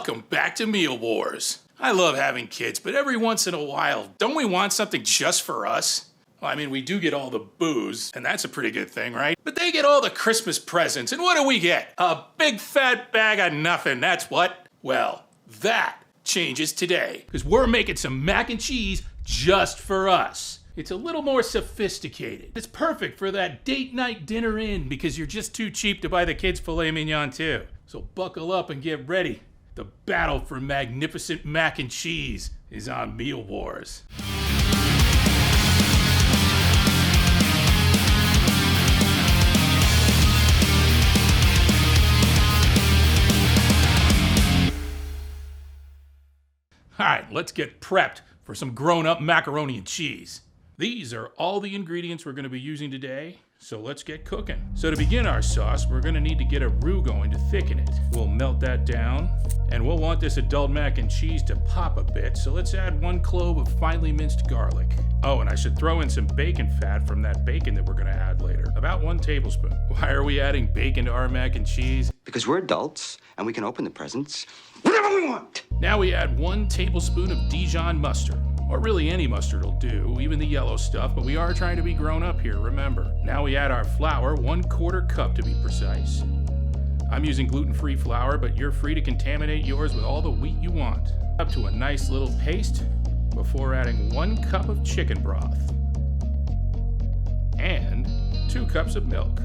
Welcome back to Meal Wars. I love having kids, but every once in a while, don't we want something just for us? Well, I mean, we do get all the booze, and that's a pretty good thing, right? But they get all the Christmas presents, and what do we get? A big fat bag of nothing, that's what? Well, that changes today, because we're making some mac and cheese just for us. It's a little more sophisticated. It's perfect for that date night dinner in, because you're just too cheap to buy the kids filet mignon too. So buckle up and get ready. The battle for magnificent mac and cheese is on Meal Wars. All right, let's get prepped for some grown-up macaroni and cheese. These are all the ingredients we're gonna be using today, so let's get cooking. So to begin our sauce, we're gonna need to get a roux going to thicken it. We'll melt that down, and we'll want this adult mac and cheese to pop a bit, so let's add 1 clove of finely minced garlic. Oh, and I should throw in some bacon fat from that bacon that we're gonna add later. About 1 tablespoon. Why are we adding bacon to our mac and cheese? Because we're adults, and we can open the presents whenever we want. Now we add 1 tablespoon of Dijon mustard. Or really any mustard will do, even the yellow stuff, but we are trying to be grown up here, remember. Now we add our flour, 1/4 cup to be precise. I'm using gluten-free flour, but you're free to contaminate yours with all the wheat you want. Up to a nice little paste before adding 1 cup of chicken broth. And 2 cups of milk.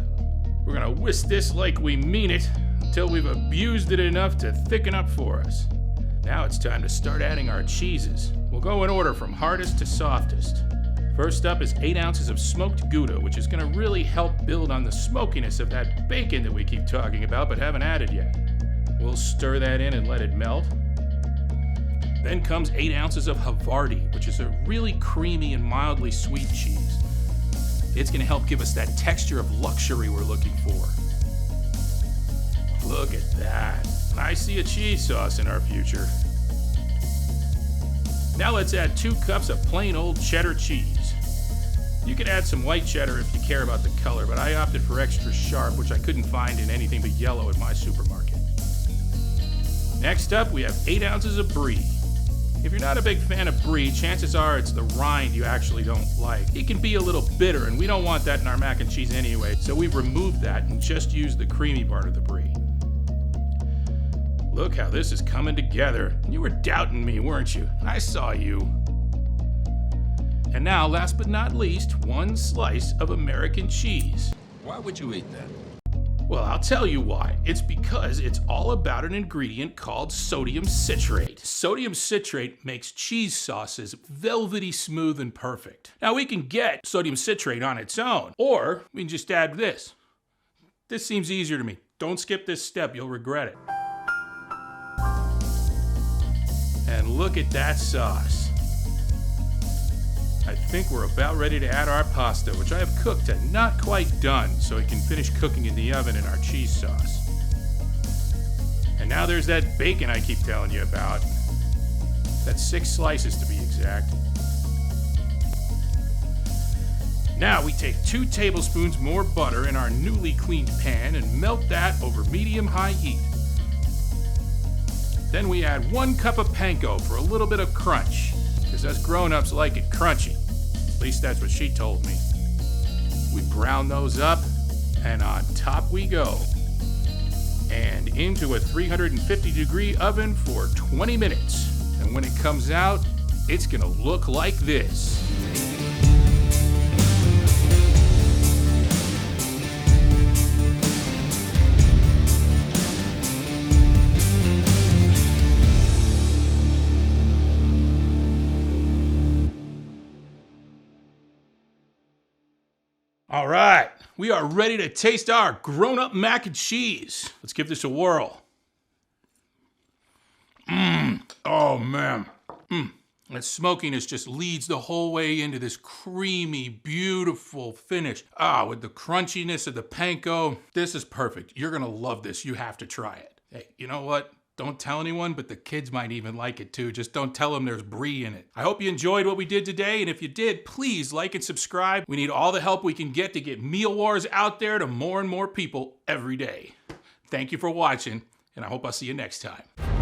We're gonna whisk this like we mean it until we've abused it enough to thicken up for us. Now it's time to start adding our cheeses. We'll go in order from hardest to softest. First up is 8 ounces of smoked gouda, which is gonna really help build on the smokiness of that bacon that we keep talking about but haven't added yet. We'll stir that in and let it melt. Then comes 8 ounces of Havarti, which is a really creamy and mildly sweet cheese. It's gonna help give us that texture of luxury we're looking for. Look at that. I see a cheese sauce in our future. Now let's add 2 cups of plain old cheddar cheese. You can add some white cheddar if you care about the color, but I opted for extra sharp, which I couldn't find in anything but yellow at my supermarket. Next up, we have 8 ounces of Brie. If you're not a big fan of Brie, chances are it's the rind you actually don't like. It can be a little bitter, and we don't want that in our mac and cheese anyway, so we've removed that and just used the creamy part of the Brie. Look how this is coming together. You were doubting me, weren't you? I saw you. And now, last but not least, 1 slice of American cheese. Why would you eat that? Well, I'll tell you why. It's because it's all about an ingredient called sodium citrate. Sodium citrate makes cheese sauces velvety smooth and perfect. Now we can get sodium citrate on its own, or we can just add this. This seems easier to me. Don't skip this step, you'll regret it. And look at that sauce. I think we're about ready to add our pasta, which I have cooked and not quite done, so it can finish cooking in the oven in our cheese sauce. And now there's that bacon I keep telling you about. That's 6 slices to be exact. Now we take 2 tablespoons more butter in our newly cleaned pan and melt that over medium-high heat. Then we add 1 cup of panko for a little bit of crunch, because us grown-ups like it crunchy. At least that's what she told me. We brown those up, and on top we go. And into a 350-degree oven for 20 minutes. And when it comes out, it's gonna look like this. All right, we are ready to taste our grown-up mac and cheese. Let's give this a whirl. Oh man. That smokiness just leads the whole way into this creamy, beautiful finish. With the crunchiness of the panko. This is perfect. You're gonna love this. You have to try it. Hey, you know what? Don't tell anyone, but the kids might even like it too. Just don't tell them there's Brie in it. I hope you enjoyed what we did today, and if you did, please like and subscribe. We need all the help we can get to get Meal Wars out there to more and more people every day. Thank you for watching, and I hope I'll see you next time.